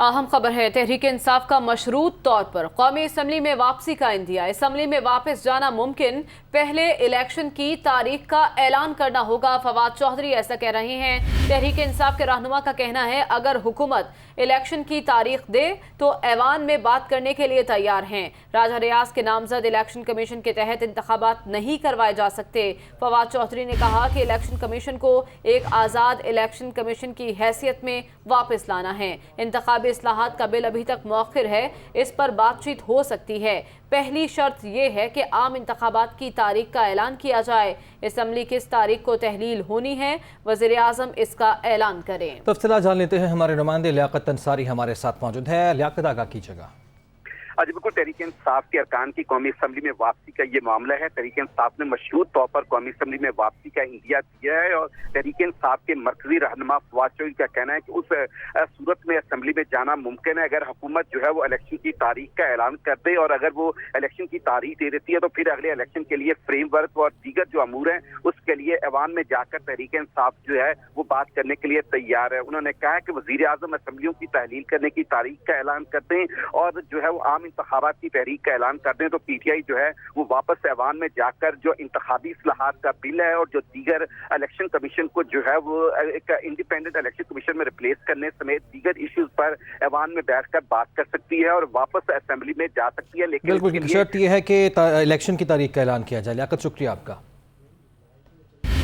अहम खबर है, तहरीक इंसाफ का मशरूत तौर पर कौमी असम्बली में वापसी का इंदिया। असम्बली में वापस जाना मुमकिन, पहले इलेक्शन की तारीख का ऐलान करना होगा। फवाद चौधरी ऐसा कह रहे हैं। तहरीक इंसाफ के रहनुमा का कहना है, अगर हुकूमत इलेक्शन की तारीख दे तो ऐवान में बात करने के लिए तैयार हैं। राजा रियाज के नामजद इलेक्शन कमीशन के तहत इंतखाबात नहीं करवाए जा सकते। फवाद चौधरी ने कहा कि इलेक्शन कमीशन को एक आज़ाद इलेक्शन कमीशन की हैसियत में वापस लाना है। इंतखाबी इस्लाहात का बिल अभी तक मौखिर है, इस पर बातचीत हो सकती है। पहली शर्त यह है कि आम इंतखाबात की तारीख का ऐलान किया जाए। असम्बली किस तारीख को तहलील होनी है, वज़ीर आज़म इसका ऐलान करें। तफसीलात जान लेते हैं, हमारे नुमाइंदे लियाकत अंसारी हमारे साथ मौजूद है। लियाकत, आगाह कीजिएगा। जी बिल्कुल, तहरीक इंसाफ के अरकान की कौमी असम्बली में वापसी का ये मामला है। तहरीक इंसाफ ने मशरूत तौर पर कौमी असम्बली में वापसी का इंदिया दिया है और तहरीक इंसाफ के मरकजी रहनुमा फवाद चौधरी का कहना है कि उस सूरत में असम्बली में जाना मुमकिन है अगर हुकूमत जो है वो इलेक्शन की तारीख का ऐलान कर दे, और अगर वो इलेक्शन की तारीख दे देती है तो फिर अगले इलेक्शन के लिए फ्रेमवर्क और दीगर जो अमूर हैं उसके लिए ऐवान में जाकर तहरीक इंसाफ जो है वो बात करने के लिए तैयार है। उन्होंने कहा कि वज़ीर आज़म असम्बलियों की तहलील करने की तारीख का ऐलान कर दें और जो है वो आम इंतखाबात की तहरीक का ऐलान कर दें तो पीटीआई जो है वो वापस ऐवान में जाकर जो इंतखाबी इस्लाहात का बिल है और जो दीगर इलेक्शन कमीशन को जो है वो एक इंडिपेंडेंट इलेक्शन कमीशन में रिप्लेस करने समेत दीगर इश्यूज पर ऐवान में बैठकर बात कर सकती है और वापस असेंबली में जा सकती है। लेकिन बिल्कुल, शर्त यह है कि इलेक्शन की तारीख का ऐलान किया जाए। लियाकत, शुक्रिया आपका।